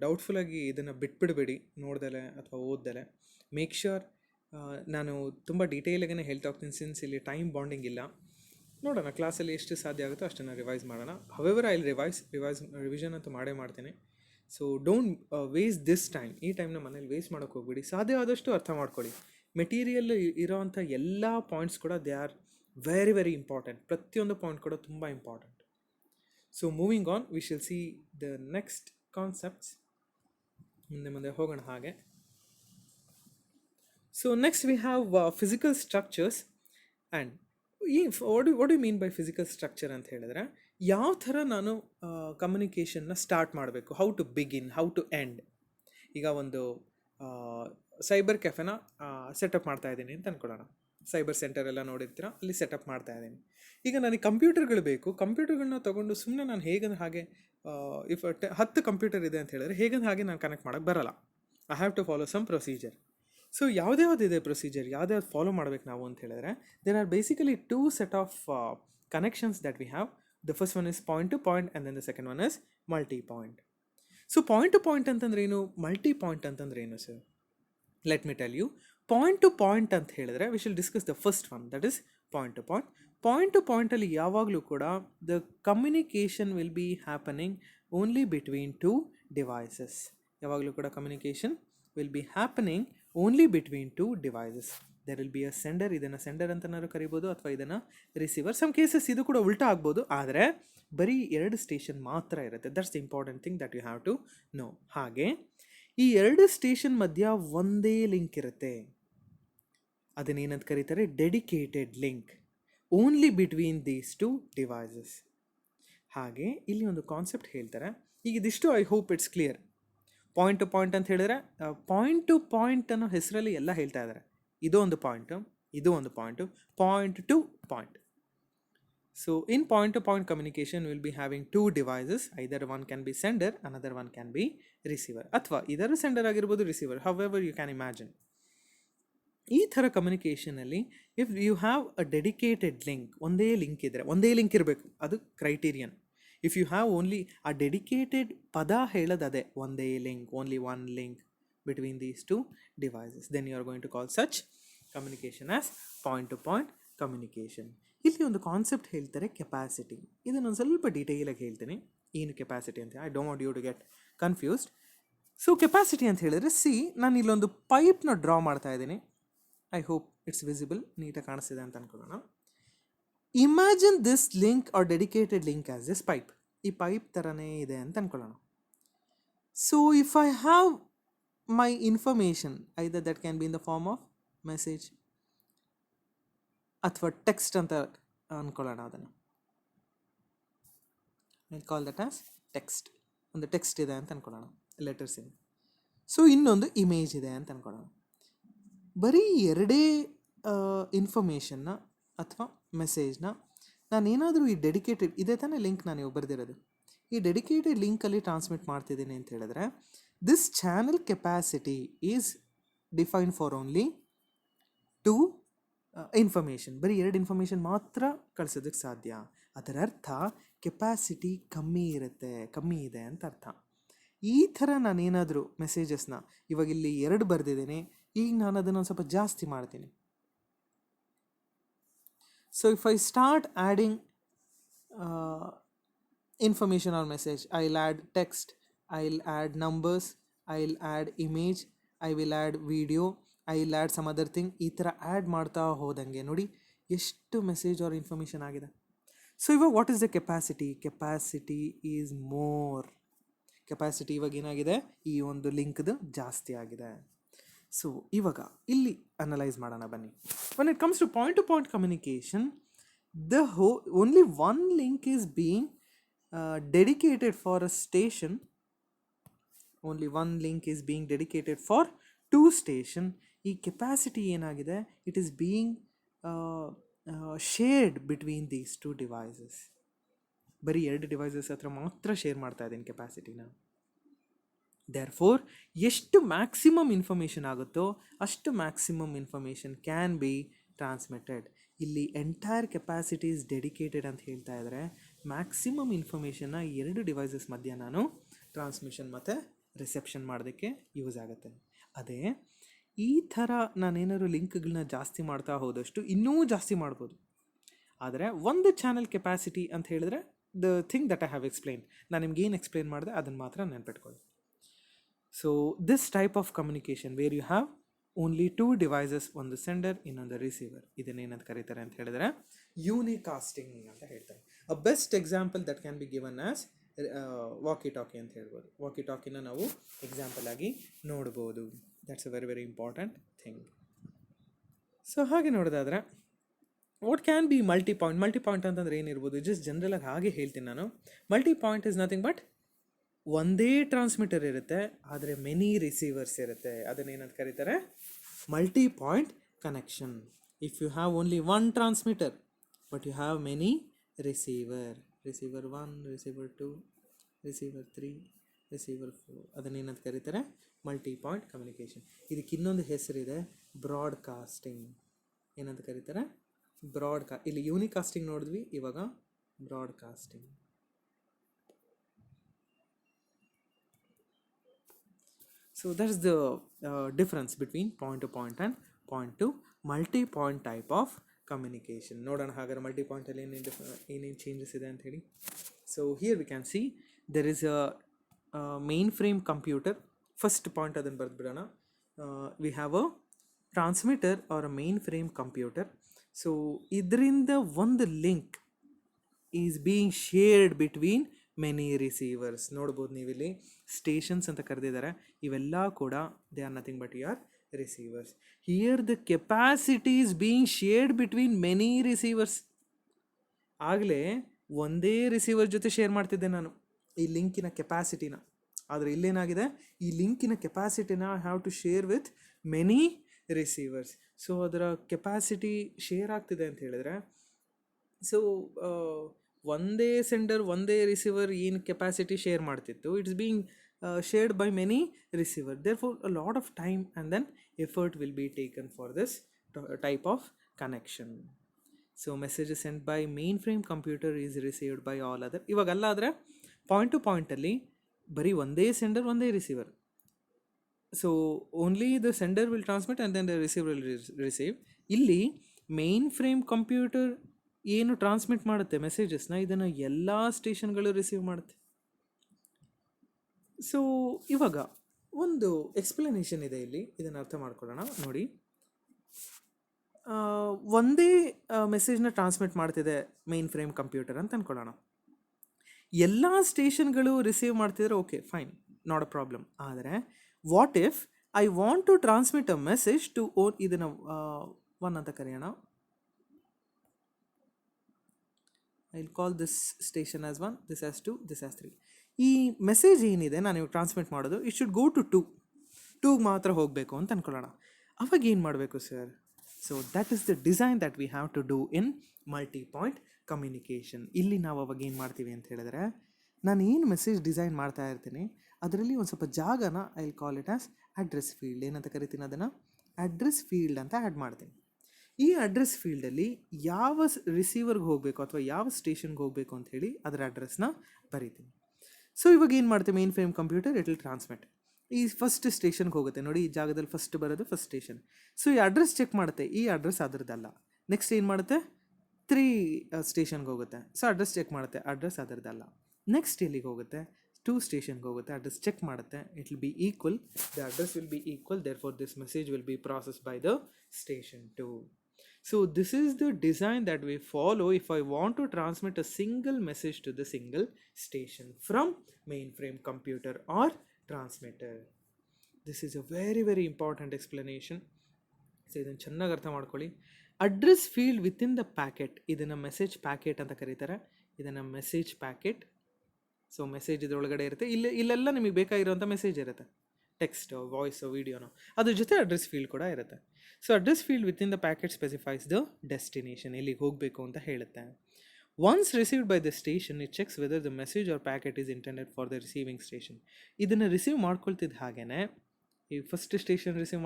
ಡೌಟ್ಫುಲ್ಲಾಗಿ ಇದನ್ನು ಬಿಟ್ಬಿಡಬೇಡಿ, ನೋಡ್ದಲೆ ಅಥವಾ ಓದ್ದಲೆ. ಮೇಕ್ ಶ್ಯೂರ್ ನಾನು ತುಂಬ ಡೀಟೇಲಾಗೇ ಹೇಳ್ತಾ ಹೋಗ್ತೀನಿ, ಸಿನ್ಸ್ ಇಲ್ಲಿ ಟೈಮ್ ಬಾಂಡಿಂಗ್ ಇಲ್ಲ. ನೋಡೋಣ ಕ್ಲಾಸಲ್ಲಿ ಎಷ್ಟು ಸಾಧ್ಯ ಆಗುತ್ತೋ ಅಷ್ಟನ್ನು ರಿವೈಸ್ ಮಾಡೋಣ. ಹವೆವರ್ ಐ ವಿಲ್ ರಿವಿಷನ್ ಅಂತೂ ಮಾಡೇ ಮಾಡ್ತೀನಿ. So don't waste this time. ಈ ಟೈಮ್ನ ಮನೇಲಿ ವೇಸ್ಟ್ ಮಾಡೋಕ್ಕೆ ಹೋಗ್ಬಿಡಿ. ಸಾಧ್ಯ ಆದಷ್ಟು ಅರ್ಥ ಮಾಡ್ಕೊಳ್ಳಿ. ಮೆಟೀರಿಯಲ್ ಇರೋವಂಥ ಎಲ್ಲ ಪಾಯಿಂಟ್ಸ್ ಕೂಡ they are very very important. ಪ್ರತಿಯೊಂದು ಪಾಯಿಂಟ್ ಕೂಡ ತುಂಬ important. So moving on, we shall see the next concepts. ಮುಂದೆ ಹೋಗೋಣ ಹಾಗೆ. So next we have physical structures and what do mean by physical structure ಅಂತ ಹೇಳಿದ್ರೆ, ಯಾವ ಥರ ನಾನು ಕಮ್ಯುನಿಕೇಷನ್ನ ಸ್ಟಾರ್ಟ್ ಮಾಡಬೇಕು, how to begin, how to end. ಈಗ ಒಂದು ಸೈಬರ್ ಕೆಫೆನ ಸೆಟಪ್ ಮಾಡ್ತಾ ಇದ್ದೀನಿ ಅಂತ ಅಂದ್ಕೊಳ್ಳೋಣ. ಸೈಬರ್ ಸೆಂಟರ್ ಎಲ್ಲ ನೋಡಿರ್ತೀರ, ಅಲ್ಲಿ ಸೆಟಪ್ ಮಾಡ್ತಾ ಇದ್ದೀನಿ. ಈಗ ನನಗೆ ಕಂಪ್ಯೂಟರ್ಗಳು ಬೇಕು. ಕಂಪ್ಯೂಟರ್ಗಳನ್ನ ತೊಗೊಂಡು ಸುಮ್ಮನೆ ನಾನು ಹೇಗಂದ್ರೆ ಹಾಗೆ ಇಫ್ 10 ಕಂಪ್ಯೂಟರ್ ಇದೆ ಅಂತ ಹೇಳಿದ್ರೆ ಹೇಗಂದ್ರೆ ಹಾಗೆ ನಾನು ಕನೆಕ್ಟ್ ಮಾಡೋಕ್ಕೆ ಬರಲ್ಲ. I have to follow some procedure. So ಯಾವುದ್ಯಾವುದಿದೆ ಪ್ರೊಸೀಜರ್, ಯಾವ್ದ್ಯಾವ್ದು ಫಾಲೋ ಮಾಡಬೇಕು ನಾವು ಅಂತ ಹೇಳಿದ್ರೆ, there are basically 2 set of connections that we have. The first one is point to point and then the second one is multi point. So point to point ಅಂತಂದ್ರೆ ಏನು, multi point ಅಂತಂದ್ರೆ ಏನು sir? Let me tell you. Point to point ಅಂತ ಹೇಳಿದ್ರೆ we shall discuss the first one, that is point to point. Point to ಪಾಯಿಂಟಲ್ಲಿ ಯಾವಾಗಲೂ ಕೂಡ the communication will be happening only between two devices. ಯಾವಾಗಲೂ ಕೂಡ communication will be happening only between two devices. There will be a sender, ಇದನ್ನು sender ಅಂತನಾದ್ರು ಕರಿಬೋದು, ಅಥವಾ ಇದನ್ನು ರಿಸೀವರ್. ಸಮ್ ಕೇಸಸ್ ಇದು ಕೂಡ ಉಲ್ಟಾ ಆಗ್ಬೋದು, ಆದರೆ ಬರೀ 2 ಸ್ಟೇಷನ್ ಮಾತ್ರ ಇರುತ್ತೆ. That's the important thing that you have to know. ಹಾಗೆ ಈ 2 ಸ್ಟೇಷನ್ ಮಧ್ಯ ಒಂದೇ ಲಿಂಕ್ ಇರುತ್ತೆ, ಅದನ್ನೇನಂತ ಕರೀತಾರೆ, dedicated link only between these two devices. ಹಾಗೆ ಇಲ್ಲಿ ಒಂದು ಕಾನ್ಸೆಪ್ಟ್ ಹೇಳ್ತಾರೆ. ಈಗ ಇದಿಷ್ಟು I hope it's clear. Point to point ಅಂತ ಹೇಳಿದ್ರೆ, ಪಾಯಿಂಟ್ ಟು ಪಾಯಿಂಟ್ ಅನ್ನೋ ಹೆಸರಲ್ಲಿ ಎಲ್ಲ ಹೇಳ್ತಾ ಇದ್ದಾರೆ. ಇದು ಒಂದು ಪಾಯಿಂಟು, ಇದು ಒಂದು point, point to point. So in point to point communication will be having 2 devices. Either one can be sender, another one can be receiver, ಅಥವಾ ಇದರ ಸೆಂಡರ್ ಆಗಿರ್ಬೋದು, receiver, however you can imagine. ಈ ಥರ ಕಮ್ಯುನಿಕೇಷನಲ್ಲಿ if you have a dedicated link, ಒಂದೇ link ಇದ್ದರೆ, ಒಂದೇ link ಇರಬೇಕು, ಅದು criterion. If you have only a dedicated ಪದ ಹೇಳೋದದೇ, ಒಂದೇ link, only one link between these two devices, then you are going to call such communication as point to point communication. ಇಲ್ಲಿ ಒಂದು ಕಾನ್ಸೆಪ್ಟ್ ಹೇಳ್ತಾರೆ, ಕೆಪಾಸಿಟಿ. ಇದನ್ನೊಂದು ಸ್ವಲ್ಪ ಡೀಟೇಲಾಗಿ ಹೇಳ್ತೀನಿ, ಏನು ಕೆಪಾಸಿಟಿ ಅಂತ. I don't want you to get confused. So capacity ಅಂತ ಹೇಳಿದ್ರೆ, ನಾನು ಇಲ್ಲೊಂದು ಪೈಪ್ನ ಡ್ರಾ ಮಾಡ್ತಾ ಇದ್ದೀನಿ. ಐ ಹೋಪ್ ಇಟ್ಸ್ ವಿಸಿಬಲ್, ನೀಟಾಗಿ ಕಾಣಿಸ್ತಿದೆ ಅಂತ ಅನ್ಕೊಳ್ಳೋಣ. Imagine this link or dedicated link as this pipe. ಈ ಪೈಪ್ ಥರನೇ ಇದೆ ಅಂತ ಅನ್ಕೊಳ್ಳೋಣ. So if I have my information, either that can be in the form of message ಅಥವಾ ಟೆಕ್ಸ್ಟ್ ಅಂತ ಅನ್ಕೊಳ್ಳೋಣ. ಅದನ್ನು I call that as text. ಒಂದು ಟೆಕ್ಸ್ಟ್ ಇದೆ ಅಂತ ಅನ್ಕೊಳ್ಳೋಣ, ಲೆಟರ್ಸ್ ಇದೆ. ಸೊ ಇನ್ನೊಂದು ಇಮೇಜ್ ಇದೆ ಅಂತ ಅನ್ಕೊಳ್ಳೋಣ. ಬರೀ 2 ಇನ್ಫಾರ್ಮೇಷನ್ನ ಅಥವಾ ಮೆಸೇಜ್ನ ನಾನೇನಾದರೂ ಈ ಡೆಡಿಕೇಟೆಡ್, ಇದೇ ತಾನೇ ಲಿಂಕ್ ನಾನು ಇವಾಗ ಬರೆದಿರೋದು, ಈ ಡೆಡಿಕೇಟೆಡ್ ಲಿಂಕಲ್ಲಿ ಟ್ರಾನ್ಸ್ಮಿಟ್ ಮಾಡ್ತಿದ್ದೀನಿ ಅಂತ ಹೇಳಿದ್ರೆ, this channel capacity is defined for only 2 information. ಬರೀ 2 ಇನ್ಫಾರ್ಮೇಷನ್ ಮಾತ್ರ ಕಳಿಸೋದಕ್ಕೆ ಸಾಧ್ಯ. ಅದರ ಅರ್ಥ ಕೆಪಾಸಿಟಿ ಕಮ್ಮಿ ಇದೆ ಅಂತ ಅರ್ಥ. ಈ ಥರ ನಾನೇನಾದರೂ ಮೆಸೇಜಸ್ನ ಇವಾಗ ಇಲ್ಲಿ 2 ಬರೆದಿದ್ದೀನಿ, ಈಗ ನಾನು ಅದನ್ನು ಒಂದು ಸ್ವಲ್ಪ ಜಾಸ್ತಿ ಮಾಡ್ತೀನಿ. So if I start adding information or message, I'll add text, I'll add numbers, I'll add image, I will add video, I'll add some other thing. ಈ ಥರ ಆ್ಯಡ್ ಮಾಡ್ತಾ ಹೋದಂಗೆ ನೋಡಿ ಎಷ್ಟು ಮೆಸೇಜ್ ಆರ್ ಇನ್ಫಾರ್ಮೇಷನ್ ಆಗಿದೆ. ಸೊ ಇವಾಗ what is the capacity? Capacity is more. Capacity ಇವಾಗ ಏನಾಗಿದೆ, ಈ ಒಂದು ಲಿಂಕ್ದು ಜಾಸ್ತಿ ಆಗಿದೆ. ಸೊ ಇವಾಗ ಇಲ್ಲಿ ಅನಲೈಸ್ ಮಾಡೋಣ ಬನ್ನಿ. When it comes to point communication, only one link is being dedicated for a station. Only one link is being dedicated for 2 station. ಈ ಕೆಪಾಸಿಟಿ ಏನಾಗಿದೆ, it is being shared between these 2 devices. ಬರೀ 2 devices ಹತ್ರ ಮಾತ್ರ share ಮಾಡ್ತಾ ಇದ್ದೀನಿ ಕೆಪಾಸಿಟಿನ. Therefore ಎಷ್ಟು maximum information ಆಗುತ್ತೋ ಅಷ್ಟು maximum information can be transmitted. ಇಲ್ಲಿ ಎಂಟೈರ್ ಕೆಪಾಸಿಟಿ ಇಸ್ ಡೆಡಿಕೇಟೆಡ್ ಅಂತ ಹೇಳ್ತಾ ಇದ್ದಾರೆ. ಮ್ಯಾಕ್ಸಿಮಮ್ ಇನ್ಫಾರ್ಮೇಷನ್ನ 2 ಡಿವೈಸಸ್ ಮಧ್ಯೆ ನಾನು ಟ್ರಾನ್ಸ್ಮಿಷನ್ ಮತ್ತು ರಿಸೆಪ್ಷನ್ ಮಾಡೋದಕ್ಕೆ ಯೂಸ್ ಆಗುತ್ತೆ. ಅದೇ ಈ ಥರ ನಾನೇನಾದ್ರು ಲಿಂಕ್ಗಳನ್ನ ಜಾಸ್ತಿ ಮಾಡ್ತಾ ಹೋದಷ್ಟು ಇನ್ನೂ ಜಾಸ್ತಿ ಮಾಡ್ಬೋದು. ಆದರೆ ಒಂದು ಚಾನಲ್ ಕೆಪಾಸಿಟಿ ಅಂತ ಹೇಳಿದ್ರೆ the thing that I have explain, ನಾನು ನಿಮ್ಗೆ ಏನು ಎಕ್ಸ್ಪ್ಲೈನ್ ಮಾಡಿದೆ ಅದನ್ನು ಮಾತ್ರ ನೆನ್ಪಿಟ್ಕೊಳ್ಳಿ. So this type of communication where you have only 2 devices, ಒಂದು ಸೆಂಡರ್ ಇನ್ನೊಂದು ರಿಸೀವರ್, ಇದನ್ನೇನಂತ ಕರೀತಾರೆ ಅಂತ ಹೇಳಿದ್ರೆ ಯೂನಿಕಾಸ್ಟಿಂಗ್ ಅಂತ ಹೇಳ್ತಾರೆ. A best example that can be given as walkie talkie ಅಂತ ಹೇಳ್ಬೋದು. ವಾಕಿ ಟಾಕಿನ ನಾವು ಎಕ್ಸಾಂಪಲ್ ಆಗಿ ನೋಡ್ಬೋದು. That's a very very important thing. So ಹಾಗೆ ನೋಡೋದಾದರೆ what can B multi point ಅಂತಂದರೆ ಏನಿರ್ಬೋದು, ಜಸ್ಟ್ ಜನರಲಾಗಿ ಹಾಗೆ ಹೇಳ್ತೀನಿ ನಾನು. Multi point is nothing but ಒಂದೇ ಟ್ರಾನ್ಸ್ಮಿಟರ್ ಇರುತ್ತೆ, ಆದರೆ ಮೆನಿ ರಿಸೀವರ್ಸ್ ಇರುತ್ತೆ. ಅದನ್ನೇನಂತ ಕರೀತಾರೆ multi point connection. If you have only one transmitter but you have many receiver 1, receiver 2, receiver 3, receiver 4, ಅದನ್ನೇನಂತ ಕರೀತಾರೆ ಮಲ್ಟಿ ಪಾಯಿಂಟ್ ಕಮ್ಯುನಿಕೇಷನ್. ಇದಕ್ಕೆ ಇನ್ನೊಂದು ಹೆಸರಿದೆ, ಬ್ರಾಡ್ಕಾಸ್ಟಿಂಗ್. ಏನಂತ ಕರೀತಾರೆ ಇಲ್ಲಿ ಯೂನಿಕಾಸ್ಟಿಂಗ್ ನೋಡಿದ್ವಿ, ಇವಾಗ broadcasting. So that's the difference between point to point and point to multi-point type of communication. ನೋಡೋಣ ಹಾಗಾದ್ರೆ ಮಲ್ಟಿ ಪಾಯಿಂಟಲ್ಲಿ ಏನೇನು ಚೇಂಜಸ್ ಇದೆ ಅಂತ ಹೇಳಿ. So here we can see there is a mainframe computer. First point ಅದನ್ನು ಬರೆದ್ಬಿಡೋಣ. We have a transmitter or a mainframe computer. So ಇದರಿಂದ ಒಂದು link is being shared between many receivers. ನೋಡ್ಬೋದು ನೀವಿಲ್ಲಿ stations ಅಂತ ಕರೆದಿದ್ದಾರೆ. ಇವೆಲ್ಲ ಕೂಡ they are nothing but your receivers. Here the capacity is being shared between many receivers. ಆಗಲೇ ಒಂದೇ ರಿಸೀವರ್ ಜೊತೆ ಶೇರ್ ಮಾಡ್ತಿದ್ದೆ ನಾನು ಈ ಲಿಂಕಿನ ಕೆಪಾಸಿಟಿನ. ಆದರೆ ಇಲ್ಲೇನಾಗಿದೆ, ಈ ಲಿಂಕಿನ ಕೆಪಾಸಿಟಿನ I have to share with many receivers. So ಅದರ ಕೆಪಾಸಿಟಿ ಶೇರ್ ಆಗ್ತಿದೆ ಅಂತ ಹೇಳಿದ್ರೆ, ಸೊ ಒಂದೇ ಸೆಂಡರ್ ಒಂದೇ ರಿಸೀವರ್ ಏನು ಕೆಪಾಸಿಟಿ ಶೇರ್ ಮಾಡ್ತಿತ್ತು, it's being shared by many receiver. Therefore a lot of time and then effort will be taken for this type of connection. So message sent by mainframe computer is received by all other. ಇವಾಗಲ್ಲ ಆದರೆ point to ಪಾಯಿಂಟಲ್ಲಿ ಬರೀ ಒಂದೇ sender ಒಂದೇ receiver. So only the sender will transmit and then the receiver will receive. ಇಲ್ಲಿ mainframe computer ಏನು transmit ಮಾಡುತ್ತೆ ಮೆಸೇಜಸ್ನ, ಇದನ್ನು ಎಲ್ಲ ಸ್ಟೇಷನ್ಗಳು ರಿಸೀವ್ ಮಾಡುತ್ತೆ. ಸೊ ಇವಾಗ ಒಂದು ಎಕ್ಸ್ಪ್ಲನೇಷನ್ ಇದೆ ಇಲ್ಲಿ, ಇದನ್ನು ಅರ್ಥ ಮಾಡ್ಕೊಳ್ಳೋಣ. ನೋಡಿ, ಒಂದೇ ಮೆಸೇಜ್ನ ಟ್ರಾನ್ಸ್ಮಿಟ್ ಮಾಡ್ತಿದೆ ಮೇನ್ ಫ್ರೇಮ್ ಕಂಪ್ಯೂಟರ್ ಅಂತ ಅಂದ್ಕೊಳ್ಳೋಣ. ಎಲ್ಲ ಸ್ಟೇಷನ್ಗಳು ರಿಸೀವ್ ಮಾಡ್ತಿದ್ರೆ okay fine, not a problem. ಆದರೆ what if I want to transmit a message to ಇದನ್ನು ಒನ್ ಅಂತ ಕರೆಯೋಣ. I will call this station as 1, this as 2, this as 3. ಈ ಮೆಸೇಜ್ ಏನಿದೆ ನಾನು ಇವಾಗ ಟ್ರಾನ್ಸ್ಮಿಟ್ ಮಾಡೋದು, ಇಟ್ ಶುಡ್ ಗೋ ಟು 2 ಮಾತ್ರ ಹೋಗಬೇಕು ಅಂತ ಅಂದ್ಕೊಳ್ಳೋಣ. ಅವಾಗ ಏನು ಮಾಡಬೇಕು sir? So that is the design that we have to do in multi point communication. ಇಲ್ಲಿ ನಾವು ಅವಾಗ ಏನು ಮಾಡ್ತೀವಿ ಅಂತ ಹೇಳಿದ್ರೆ, ನಾನು ಏನು ಮೆಸೇಜ್ ಡಿಸೈನ್ ಮಾಡ್ತಾ ಇರ್ತೀನಿ ಅದರಲ್ಲಿ ಒಂದು ಸ್ವಲ್ಪ ಜಾಗನ I will call it as address field. ಏನಂತ ಕರಿತೀನಿ ಅದನ್ನು? ಅಡ್ರೆಸ್ ಫೀಲ್ಡ್ ಅಂತ ಆ್ಯಡ್ ಮಾಡ್ತೀನಿ. ಈ ಅಡ್ರೆಸ್ ಫೀಲ್ಡಲ್ಲಿ ಯಾವ ರಿಸೀವರ್ಗೆ ಹೋಗಬೇಕು ಅಥವಾ ಯಾವ ಸ್ಟೇಷನ್ಗೆ ಹೋಗಬೇಕು ಅಂತ ಹೇಳಿ ಅದರ ಅಡ್ರೆಸ್ನ ಬರೀತೀನಿ. ಸೊ ಇವಾಗ ಏನು ಮಾಡ್ತೀವಿ, main frame computer it will transmit. ಈ ಫಸ್ಟ್ ಸ್ಟೇಷನ್ಗೆ ಹೋಗುತ್ತೆ ನೋಡಿ, ಈ ಜಾಗದಲ್ಲಿ ಫಸ್ಟ್ ಬರೋದು ಫಸ್ಟ್ ಸ್ಟೇಷನ್. ಸೊ ಈ ಅಡ್ರೆಸ್ ಚೆಕ್ ಮಾಡುತ್ತೆ, ಈ ಅಡ್ರೆಸ್ ಅದರದ್ದಲ್ಲ. ನೆಕ್ಸ್ಟ್ ಏನು ಮಾಡುತ್ತೆ, 3 ಸ್ಟೇಷನ್ಗೆ ಹೋಗುತ್ತೆ. ಸೊ ಅಡ್ರೆಸ್ ಚೆಕ್ ಮಾಡುತ್ತೆ, ಅಡ್ರೆಸ್ ಅದರದ್ದಲ್ಲ. ನೆಕ್ಸ್ಟ್ ಎಲ್ಲಿಗೆ ಹೋಗುತ್ತೆ, 2 ಸ್ಟೇಷನ್ಗೆ ಹೋಗುತ್ತೆ, ಅಡ್ರೆಸ್ ಚೆಕ್ ಮಾಡುತ್ತೆ, it will be equal, the address will be equal, therefore this message will be process by the station 2. So this is the design that we follow if I want to transmit a single message to the single station from mainframe computer or transmitter. This is a very very important explanation. So ಇದನ್ನು ಚೆನ್ನಾಗಿ ಅರ್ಥ ಮಾಡ್ಕೊಳ್ಳಿ. Address field within the packet, ಇದನ್ನು message packet ಅಂತ ಕರೀತಾರೆ. ಇದನ್ನು message packet. So message ಇದರೊಳಗಡೆ ಇರುತ್ತೆ, ಇಲ್ಲೆಲ್ಲ ನಿಮಗೆ ಬೇಕಾಗಿರುವಂಥ ಮೆಸೇಜ್ ಇರುತ್ತೆ, ಟೆಕ್ಸ್ಟ್, ವಾಯ್ಸು, ವಿಡಿಯೋನು, ಅದ್ರ ಜೊತೆ ಅಡ್ರೆಸ್ ಫೀಲ್ಡ್ ಕೂಡ ಇರುತ್ತೆ. So address field within the packet specifies the destination, ಎಲ್ಲಿಗೆ ಹೋಗಬೇಕು ಅಂತ ಹೇಳುತ್ತೆ. Once received by the station it checks whether the message or packet is intended for the receiving station. ಇದನ್ನು receive ಮಾಡ್ಕೊಳ್ತಿದ್ದ ಹಾಗೇ ಈ ಫಸ್ಟ್ ಸ್ಟೇಷನ್ ರಿಸೀವ್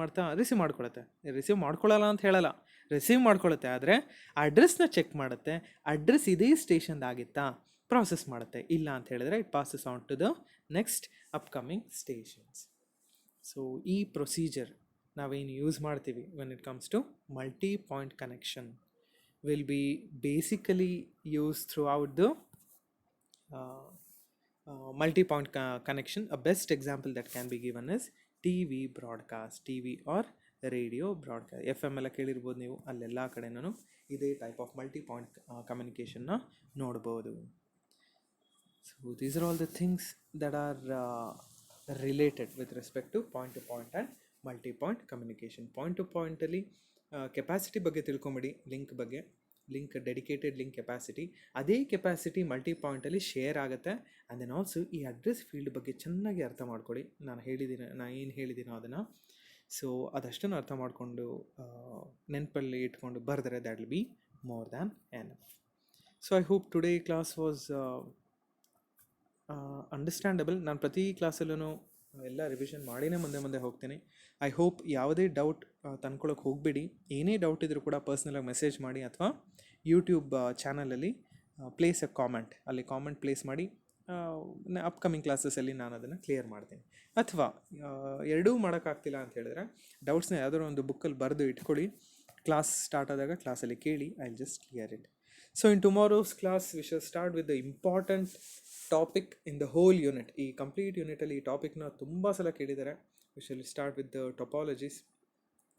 ಮಾಡ್ಕೊಳುತ್ತೆ. Receive ಮಾಡ್ಕೊಳ್ಳಲ್ಲ ಅಂತ ಹೇಳಲ್ಲ, ರಿಸೀವ್ ಮಾಡ್ಕೊಳ್ಳುತ್ತೆ. ಆದರೆ ಅಡ್ರೆಸ್ನ ಚೆಕ್ ಮಾಡುತ್ತೆ, ಅಡ್ರೆಸ್ ಇದೇ ಸ್ಟೇಷನ್ದಾಗಿತ್ತಾ, ಪ್ರಾಸೆಸ್ ಮಾಡುತ್ತೆ. ಇಲ್ಲ ಅಂತ ಹೇಳಿದ್ರೆ it passes on to the next upcoming stations. So ಈ ಪ್ರೊಸೀಜರ್ ನಾವೇನು ಯೂಸ್ ಮಾಡ್ತೀವಿ when it comes to multi point connection will be basically use throughout the multi point connection. A best example that can be given is TV broadcast, TV or radio broadcast. FM ಎಲ್ಲ ಕೇಳಿರ್ಬೋದು ನೀವು, ಅಲ್ಲೆಲ್ಲ ಕಡೆನೂ ಇದೇ type of multi point ಕಮ್ಯುನಿಕೇಷನ್ನ ನೋಡ್ಬೋದು. So these are all the things that R related with respect to point and multi-point communication. Point to point ಅಲ್ಲಿ capacity ಬಗ್ಗೆ ತಿಳ್ಕೊಂಬಿಡಿ, ಲಿಂಕ್ ಡೆಡಿಕೇಟೆಡ್ ಲಿಂಕ್ ಕೆಪಾಸಿಟಿ, ಅದೇ ಕೆಪಾಸಿಟಿ ಮಲ್ಟಿ ಪಾಯಿಂಟಲ್ಲಿ ಶೇರ್ ಆಗುತ್ತೆ. And then also ಈ address field ಬಗ್ಗೆ ಚೆನ್ನಾಗಿ ಅರ್ಥ ಮಾಡ್ಕೊಳ್ಳಿ. ನಾನು ಏನು ಹೇಳಿದ್ದೀನೋ ಅದನ್ನು, ಸೊ ಅದಷ್ಟನ್ನು ಅರ್ಥ ಮಾಡಿಕೊಂಡು ನೆನಪಲ್ಲಿ ಇಟ್ಕೊಂಡು ಬರೆದ್ರೆ that will be more than enough. So I hope today class was understandable. ನಾನು ಪ್ರತಿ ಕ್ಲಾಸಲ್ಲೂ ಎಲ್ಲ ರಿವಿಷನ್ ಮಾಡಿನೇ ಮುಂದೆ ಹೋಗ್ತೀನಿ. ಐ ಹೋಪ್ ಯಾವುದೇ ಡೌಟ್ ತಂದ್ಕೊಳ್ಳೋಕೆ ಹೋಗಬೇಡಿ. ಏನೇ ಡೌಟ್ ಇದ್ದರೂ ಕೂಡ ಪರ್ಸ್ನಲಾಗಿ ಮೆಸೇಜ್ ಮಾಡಿ, ಅಥವಾ ಯೂಟ್ಯೂಬ್ ಚಾನಲಲ್ಲಿ ಪ್ಲೇಸ್ ಅ ಕಾಮೆಂಟ್, ಅಲ್ಲಿ ಕಾಮೆಂಟ್ ಪ್ಲೇಸ್ ಮಾಡಿ, ಅಪ್ಕಮಿಂಗ್ ಕ್ಲಾಸಸಲ್ಲಿ ನಾನು ಅದನ್ನು ಕ್ಲಿಯರ್ ಮಾಡ್ತೀನಿ. ಅಥವಾ ಎರಡೂ ಮಾಡೋಕ್ಕಾಗ್ತಿಲ್ಲ ಅಂತ ಹೇಳಿದ್ರೆ ಡೌಟ್ಸ್ನ ಯಾವುದಾದ್ರು ಒಂದು ಬುಕ್ಕಲ್ಲಿ ಬರೆದು ಇಟ್ಕೊಳ್ಳಿ. ಕ್ಲಾಸ್ ಸ್ಟಾರ್ಟ್ ಆದಾಗ ಕ್ಲಾಸಲ್ಲಿ ಕೇಳಿ, I will just clear it. So in tomorrow's class we shall start with the important topic in the whole unit. ಈ ಕಂಪ್ಲೀಟ್ ಯೂನಿಟಲ್ಲಿ ಈ ಟಾಪಿಕ್ನ ತುಂಬ ಸಲ ಕೇಳಿದ್ದಾರೆ. We shall start with the topologies.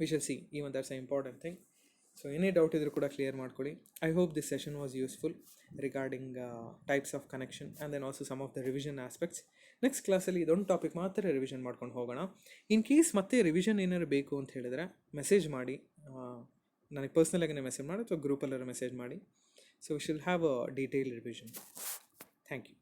We shall see, even that's a important thing. So ಏನೇ doubt ಇದ್ರೂ ಕೂಡ ಕ್ಲಿಯರ್ ಮಾಡ್ಕೊಳ್ಳಿ. I hope this session was useful regarding types of connection and then also some of the revision aspects. Next ಕ್ಲಾಸಲ್ಲಿ ಇದೊಂದು topic ಮಾತ್ರ revision ಮಾಡ್ಕೊಂಡು ಹೋಗೋಣ. In case ಮತ್ತೆ ರಿವಿಷನ್ ಏನಾದ್ರು ಬೇಕು ಅಂತ ಹೇಳಿದ್ರೆ ಮೆಸೇಜ್ ಮಾಡಿ, ನನಗೆ ಪರ್ಸ್ನಲಾಗಿ ಮೆಸೇಜ್ ಮಾಡಿ ಅಥವಾ ಗ್ರೂಪಲ್ಲಾರು ಮೆಸೇಜ್ ಮಾಡಿ. So we shall have a detail revision. Thank you.